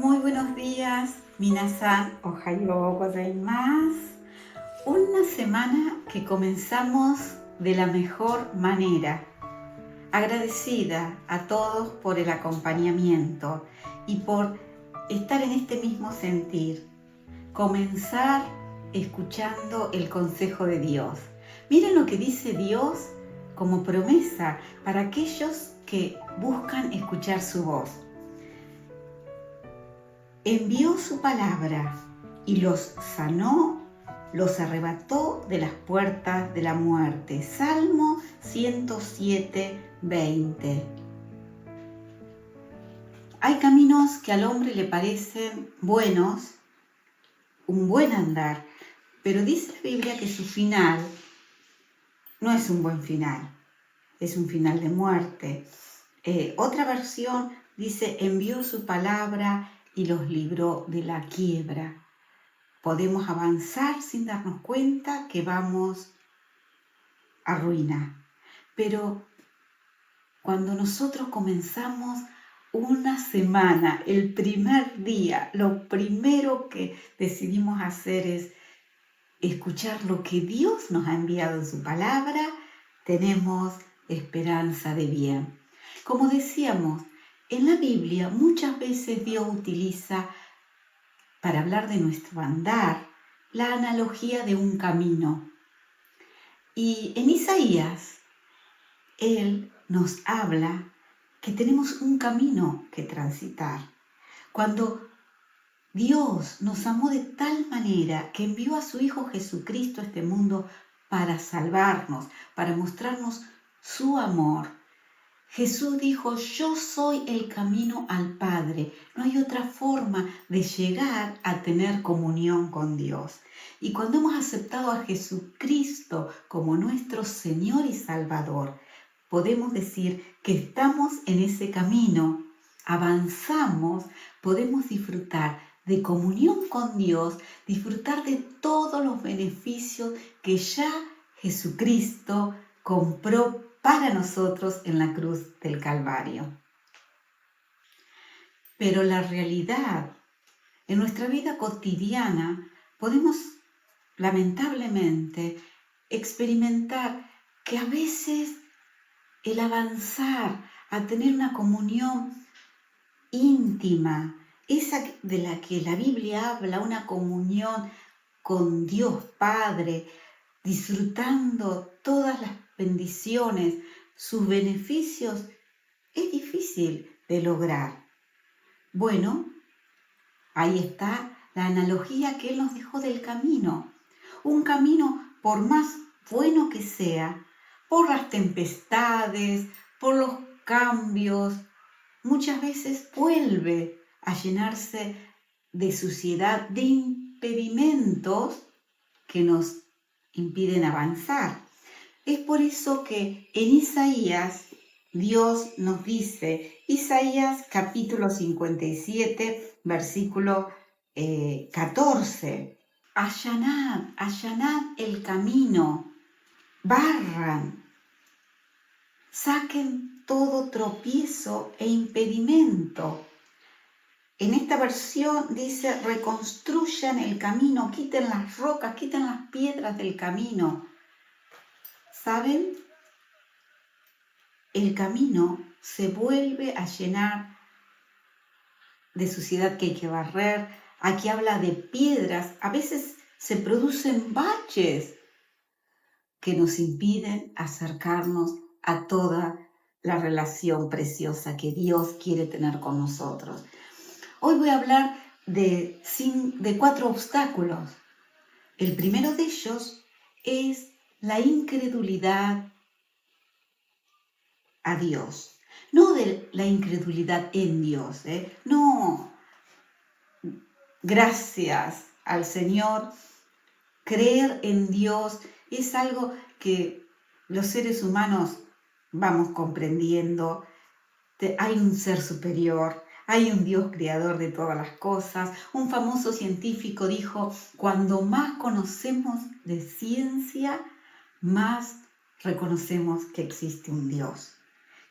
Muy buenos días, minasan, ohayo gozaimasu. Una semana que comenzamos de la mejor manera. Agradecida a todos por el acompañamiento y por estar en este mismo sentir. Comenzar escuchando el consejo de Dios. Miren lo que dice Dios como promesa para aquellos que buscan escuchar su voz. Envió su palabra y los sanó, los arrebató de las puertas de la muerte. Salmo 107, 20. Hay caminos que al hombre le parecen buenos, un buen andar, pero dice la Biblia que su final no es un buen final, es un final de muerte. Otra versión dice, envió su palabra y los libró de la quiebra. Podemos avanzar sin darnos cuenta que vamos a ruina. Pero cuando nosotros comenzamos una semana, el primer día, lo primero que decidimos hacer es escuchar lo que Dios nos ha enviado en su palabra, tenemos esperanza de bien. Como decíamos, en la Biblia muchas veces Dios utiliza para hablar de nuestro andar la analogía de un camino. Y en Isaías, Él nos habla que tenemos un camino que transitar. Cuando Dios nos amó de tal manera que envió a su Hijo Jesucristo a este mundo para salvarnos, para mostrarnos su amor. Jesús dijo, yo soy el camino al Padre. No hay otra forma de llegar a tener comunión con Dios. Y cuando hemos aceptado a Jesucristo como nuestro Señor y Salvador, podemos decir que estamos en ese camino, avanzamos, podemos disfrutar de comunión con Dios, disfrutar de todos los beneficios que ya Jesucristo compró para nosotros en la cruz del Calvario. Pero la realidad, en nuestra vida cotidiana, podemos lamentablemente experimentar que a veces el avanzar a tener una comunión íntima, esa de la que la Biblia habla, una comunión con Dios Padre, disfrutando todas las bendiciones, sus beneficios, es difícil de lograr. Bueno, ahí está la analogía que Él nos dejó del camino. Un camino, por más bueno que sea, por las tempestades, por los cambios, muchas veces vuelve a llenarse de suciedad, de impedimentos que nos impiden avanzar. Es por eso que en Isaías Dios nos dice, Isaías capítulo 57, versículo 14, allanad el camino, barran, saquen todo tropiezo e impedimento. En esta versión dice, reconstruyan el camino, quiten las rocas, quiten las piedras del camino. ¿Saben? El camino se vuelve a llenar de suciedad que hay que barrer. Aquí habla de piedras. A veces se producen baches que nos impiden acercarnos a toda la relación preciosa que Dios quiere tener con nosotros. Hoy voy a hablar de 4 obstáculos. El primero de ellos es la incredulidad a Dios. No de la incredulidad en Dios, no. Gracias al Señor, creer en Dios es algo que los seres humanos vamos comprendiendo. Hay un ser superior, hay un Dios creador de todas las cosas. Un famoso científico dijo, cuando más conocemos de ciencia, más reconocemos que existe un Dios.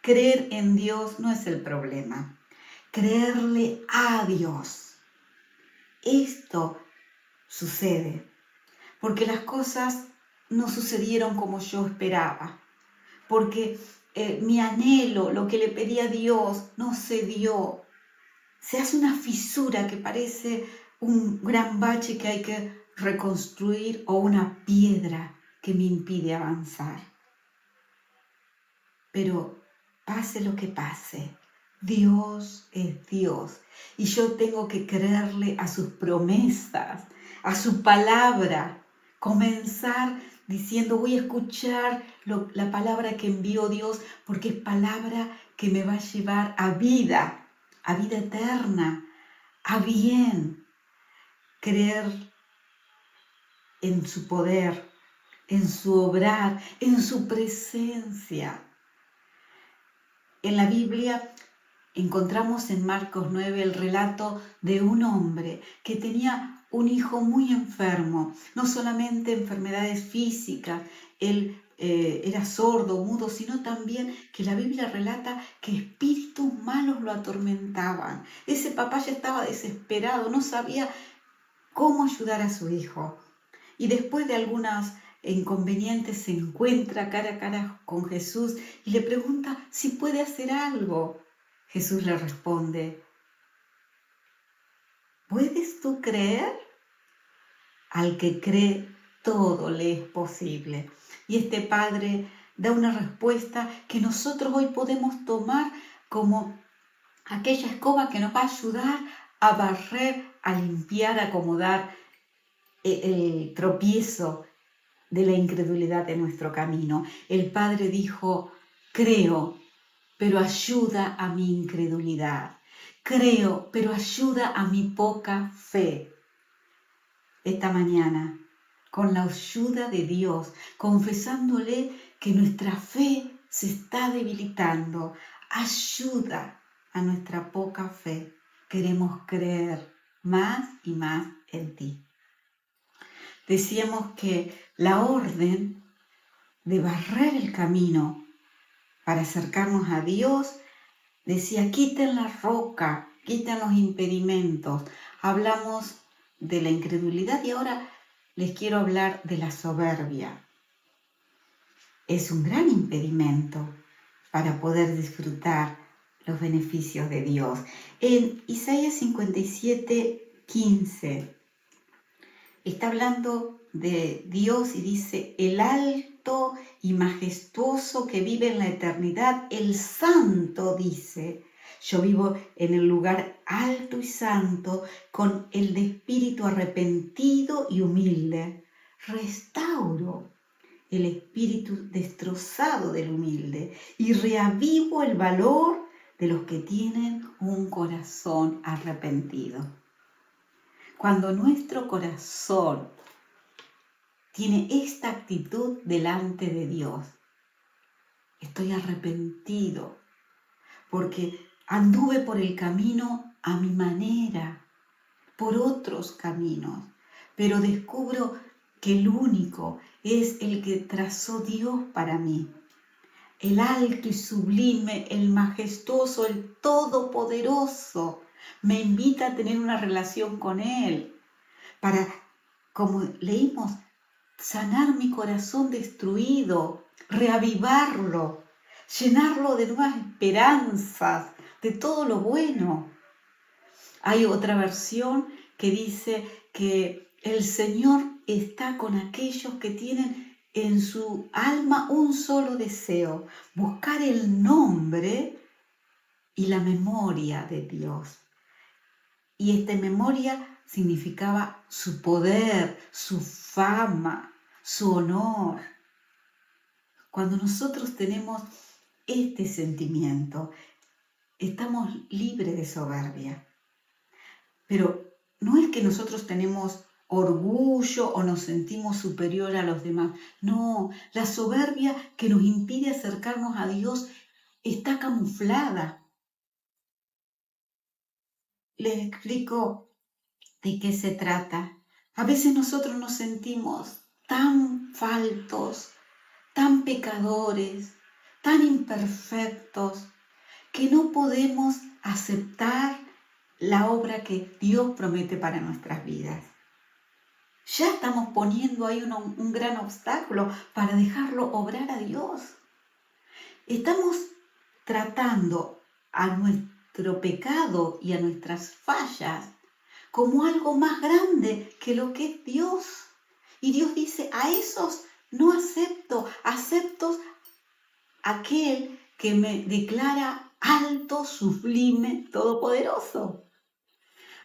Creer en Dios no es el problema. Creerle a Dios esto sucede, porque las cosas no sucedieron como yo esperaba, porque mi anhelo, lo que le pedí a Dios, no se dio. Se hace una fisura que parece un gran bache que hay que reconstruir o una piedra que me impide avanzar. Pero pase lo que pase, Dios es Dios y yo tengo que creerle a sus promesas, a su palabra. Comenzar diciendo, voy a escuchar la palabra que envió Dios porque es palabra que me va a llevar a vida eterna, a bien. Creer en su poder, en su obrar, en su presencia. En la Biblia encontramos en Marcos 9 el relato de un hombre que tenía un hijo muy enfermo, no solamente enfermedades físicas, él era sordo, mudo, sino también que la Biblia relata que espíritus malos lo atormentaban. Ese papá ya estaba desesperado, no sabía cómo ayudar a su hijo. Y después de algunos inconvenientes se encuentra cara a cara con Jesús y le pregunta si puede hacer algo. Jesús le responde, ¿puedes tú creer? Al que cree, todo le es posible. Y este Padre da una respuesta que nosotros hoy podemos tomar como aquella escoba que nos va a ayudar a barrer, a limpiar, a acomodar el tropiezo de la incredulidad de nuestro camino. El Padre dijo, creo, pero ayuda a mi incredulidad. Creo, pero ayuda a mi poca fe. Esta mañana, con la ayuda de Dios, confesándole que nuestra fe se está debilitando, ayuda a nuestra poca fe. Queremos creer más y más en ti. Decíamos que la orden de barrer el camino para acercarnos a Dios, decía, quiten la roca, quiten los impedimentos. Hablamos de la incredulidad y ahora les quiero hablar de la soberbia. Es un gran impedimento para poder disfrutar los beneficios de Dios. En Isaías 57:15 está hablando de Dios y dice, el alto y majestuoso que vive en la eternidad, el santo dice, yo vivo en el lugar alto y santo con el de espíritu arrepentido y humilde. Restauro el espíritu destrozado del humilde y reavivo el valor de los que tienen un corazón arrepentido. Cuando nuestro corazón tiene esta actitud delante de Dios, estoy arrepentido porque anduve por el camino a mi manera, por otros caminos, pero descubro que el único es el que trazó Dios para mí. El alto y sublime, el majestuoso, el todopoderoso, me invita a tener una relación con Él para, como leímos, sanar mi corazón destruido, reavivarlo, llenarlo de nuevas esperanzas, de todo lo bueno. Hay otra versión que dice que el Señor está con aquellos que tienen en su alma un solo deseo, buscar el nombre y la memoria de Dios. Y esta memoria significaba su poder, su fama, su honor. Cuando nosotros tenemos este sentimiento, estamos libres de soberbia. Pero no es que nosotros tenemos orgullo o nos sentimos superior a los demás. No, la soberbia que nos impide acercarnos a Dios está camuflada. Les explico de qué se trata. A veces nosotros nos sentimos tan faltos, tan pecadores, tan imperfectos, que no podemos aceptar la obra que Dios promete para nuestras vidas. Ya estamos poniendo ahí un gran obstáculo para dejarlo obrar a Dios. Estamos tratando a nuestro pecado y a nuestras fallas como algo más grande que lo que es Dios. Y Dios dice, a esos no acepto, acepto aquel que me declara alto, sublime, todopoderoso.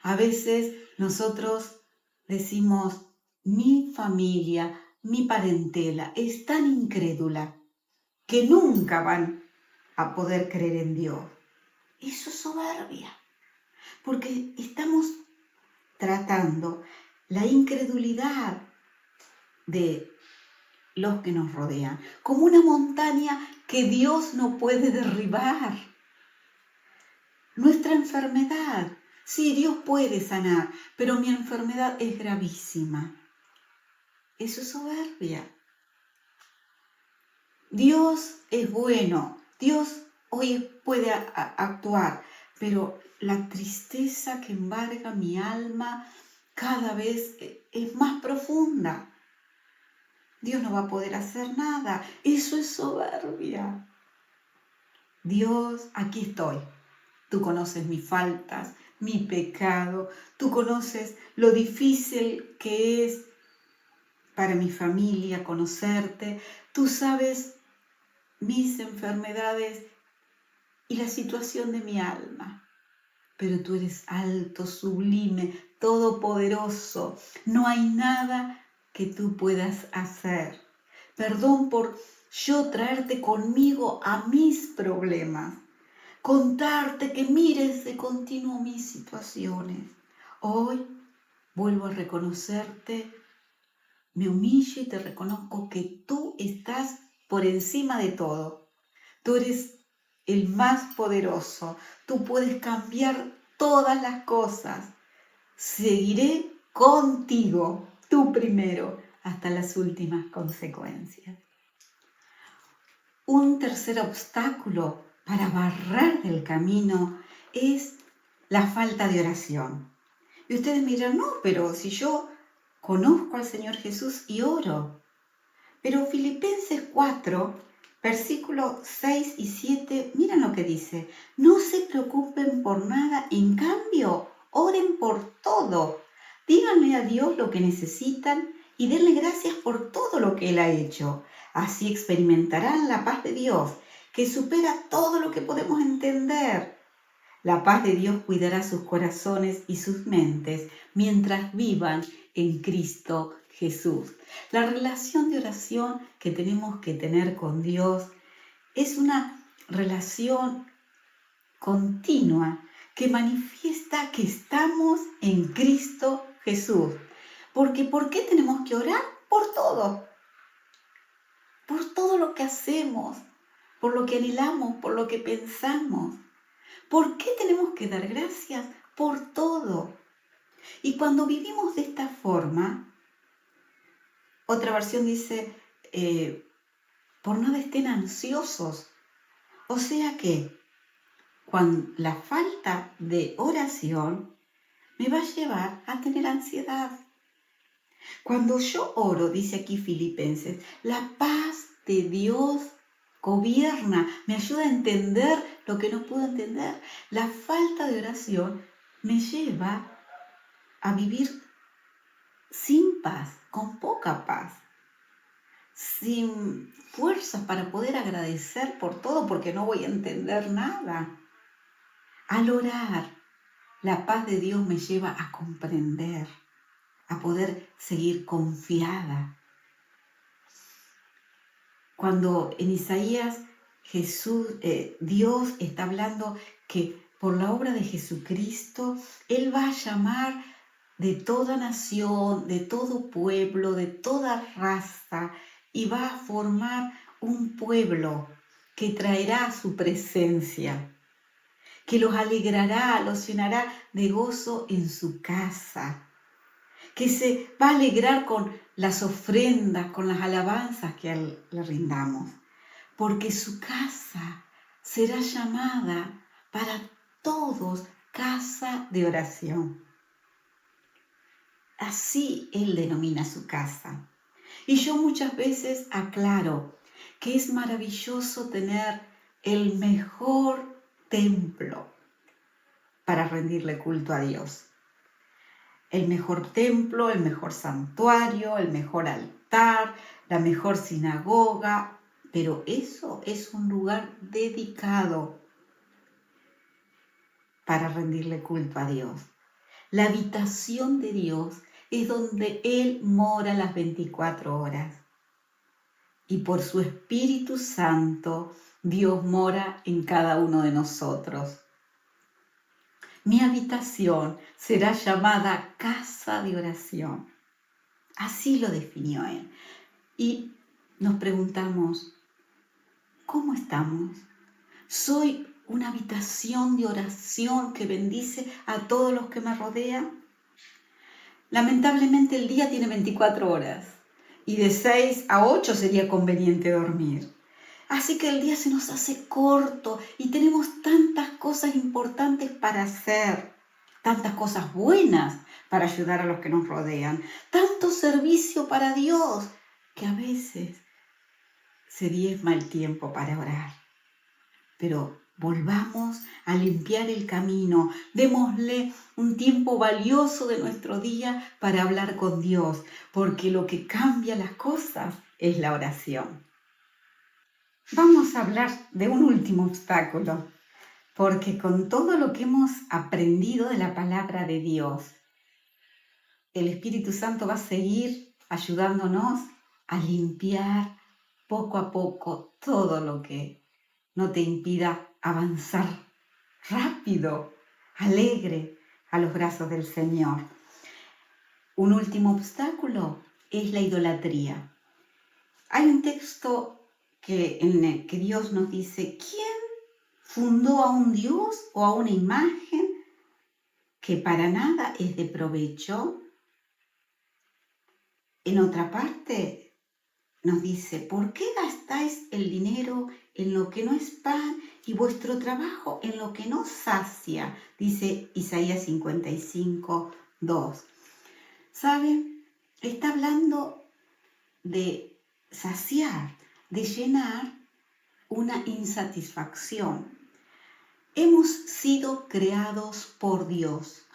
A veces nosotros decimos, mi familia, mi parentela es tan incrédula que nunca van a poder creer en Dios. Eso es soberbia, porque estamos tratando la incredulidad de los que nos rodean como una montaña que Dios no puede derribar. Nuestra enfermedad, sí, Dios puede sanar, pero mi enfermedad es gravísima. Eso es soberbia. Dios es bueno, Dios hoy puede actuar, pero la tristeza que embarga mi alma cada vez es más profunda. Dios no va a poder hacer nada. Eso es soberbia. Dios, aquí estoy. Tú conoces mis faltas, mi pecado. Tú conoces lo difícil que es para mi familia conocerte. Tú sabes mis enfermedades y la situación de mi alma. Pero tú eres alto, sublime, todopoderoso. No hay nada que tú puedas hacer. Perdón por yo traerte conmigo a mis problemas. Contarte que mires de continuo mis situaciones. Hoy vuelvo a reconocerte, me humillo y te reconozco que tú estás por encima de todo. Tú eres el más poderoso. Tú puedes cambiar todas las cosas. Seguiré contigo, tú primero, hasta las últimas consecuencias. Un tercer obstáculo para barrer del camino es la falta de oración. Y ustedes me dirán, no, pero si yo conozco al Señor Jesús y oro. Pero Filipenses 4, versículos 6 y 7, miren lo que dice. No se preocupen por nada, en cambio, oren por todo. Díganle a Dios lo que necesitan y denle gracias por todo lo que Él ha hecho. Así experimentarán la paz de Dios, que supera todo lo que podemos entender. La paz de Dios cuidará sus corazones y sus mentes mientras vivan en Cristo Jesús. La relación de oración que tenemos que tener con Dios es una relación continua que manifiesta que estamos en Cristo Jesús. Porque ¿por qué tenemos que orar? Por todo lo que hacemos, por lo que anhelamos, por lo que pensamos. ¿Por qué tenemos que dar gracias? Por todo. Y cuando vivimos de esta forma, otra versión dice, por nada estén ansiosos. O sea que cuando la falta de oración me va a llevar a tener ansiedad. Cuando yo oro, dice aquí Filipenses, la paz de Dios gobierna, me ayuda a entender lo que no puedo entender. La falta de oración me lleva a vivir sin paz, con poca paz, sin fuerzas para poder agradecer por todo porque no voy a entender nada. Al orar, la paz de Dios me lleva a comprender, a poder seguir confiada. Cuando en Isaías Dios está hablando que por la obra de Jesucristo, Él va a llamar de toda nación, de todo pueblo, de toda raza, y va a formar un pueblo que traerá su presencia, que los alegrará, los llenará de gozo en su casa, que se va a alegrar con las ofrendas, con las alabanzas que a Él le rindamos, porque su casa será llamada para todos, casa de oración. Así él denomina su casa. Y yo muchas veces aclaro que es maravilloso tener el mejor templo para rendirle culto a Dios. El mejor templo, el mejor santuario, el mejor altar, la mejor sinagoga, pero eso es un lugar dedicado para rendirle culto a Dios. La habitación de Dios es donde Él mora las 24 horas. Y por su Espíritu Santo, Dios mora en cada uno de nosotros. Mi habitación será llamada casa de oración. Así lo definió Él. Y nos preguntamos, ¿cómo estamos? ¿Soy una habitación de oración que bendice a todos los que me rodean? Lamentablemente el día tiene 24 horas y de 6 a 8 sería conveniente dormir. Así que el día se nos hace corto y tenemos tantas cosas importantes para hacer, tantas cosas buenas para ayudar a los que nos rodean, tanto servicio para Dios que a veces se diezma el tiempo para orar. Pero volvamos a limpiar el camino, démosle un tiempo valioso de nuestro día para hablar con Dios, porque lo que cambia las cosas es la oración. Vamos a hablar de un último obstáculo, porque con todo lo que hemos aprendido de la palabra de Dios, el Espíritu Santo va a seguir ayudándonos a limpiar poco a poco todo lo que no te impida avanzar rápido, alegre a los brazos del Señor. Un último obstáculo es la idolatría. Hay un texto en el que Dios nos dice, ¿quién fundó a un Dios o a una imagen que para nada es de provecho? En otra parte nos dice, ¿por qué gastáis el dinero en lo que no es pan y vuestro trabajo en lo que no sacia? Dice Isaías 55, 2. ¿Saben? Está hablando de saciar, de llenar una insatisfacción. Hemos sido creados por Dios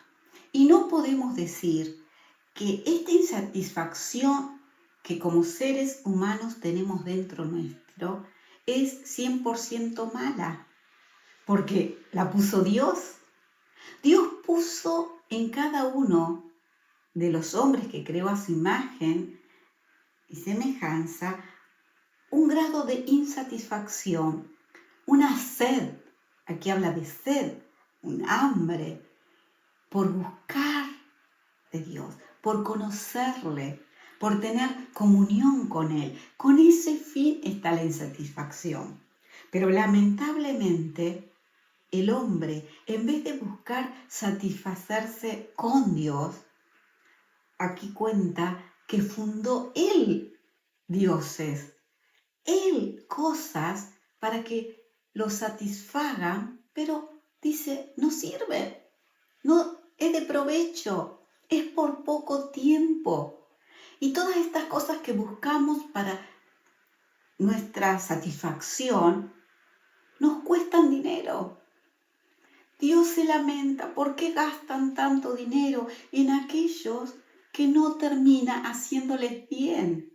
y no podemos decir que esta insatisfacción que como seres humanos tenemos dentro nuestro es 100% mala, porque la puso Dios. Dios puso en cada uno de los hombres que creó a su imagen y semejanza un grado de insatisfacción, una sed, aquí habla de sed, un hambre por buscar de Dios, por conocerle, por tener comunión con Él. Con ese fin está la insatisfacción. Pero lamentablemente el hombre, en vez de buscar satisfacerse con Dios, aquí cuenta que fundó Él dioses, Él cosas para que lo satisfagan, pero dice, no sirve, no es de provecho, es por poco tiempo. Y todas estas cosas que buscamos para nuestra satisfacción nos cuestan dinero. Dios se lamenta, ¿por qué gastan tanto dinero en aquellos que no termina haciéndoles bien?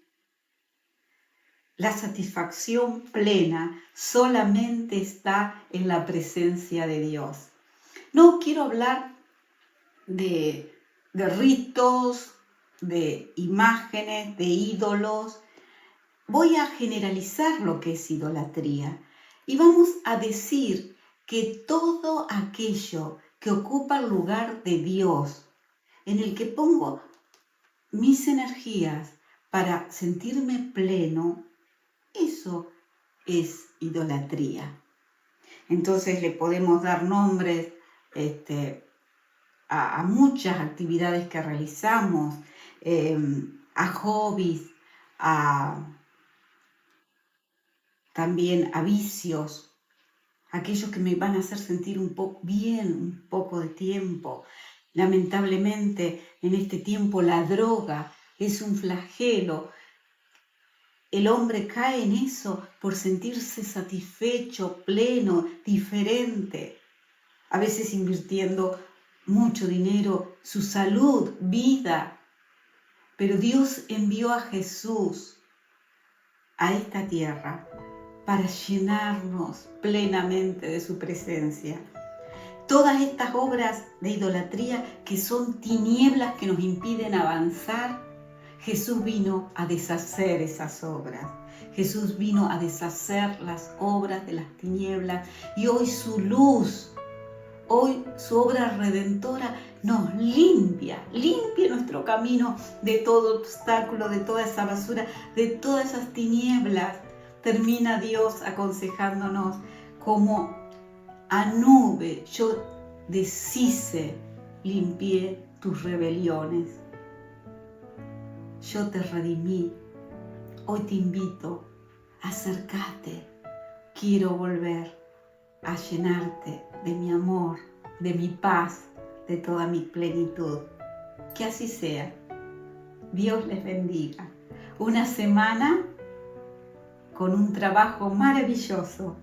La satisfacción plena solamente está en la presencia de Dios. No quiero hablar de ritos, de imágenes, de ídolos. Voy a generalizar lo que es idolatría y vamos a decir que todo aquello que ocupa el lugar de Dios, en el que pongo mis energías para sentirme pleno, eso es idolatría. Entonces le podemos dar nombres a muchas actividades que realizamos, a hobbies, también a vicios, aquellos que me van a hacer sentir un poco de tiempo. Lamentablemente, en este tiempo la droga es un flagelo. El hombre cae en eso por sentirse satisfecho, pleno, diferente, a veces invirtiendo mucho dinero, su salud, vida. Pero Dios envió a Jesús a esta tierra para llenarnos plenamente de su presencia. Todas estas obras de idolatría que son tinieblas que nos impiden avanzar, Jesús vino a deshacer esas obras. Jesús vino a deshacer las obras de las tinieblas y hoy su luz, hoy su obra redentora nos limpia nuestro camino de todo obstáculo, de toda esa basura, de todas esas tinieblas. Termina Dios aconsejándonos como a nube yo deshice, limpié tus rebeliones. Yo te redimí. Hoy te invito, acércate. Quiero volver a llenarte de mi amor, de mi paz, de toda mi plenitud. Que así sea. Dios les bendiga. Una semana con un trabajo maravilloso.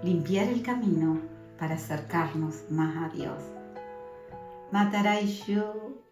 Limpiar el camino para acercarnos más a Dios. Mataraishu.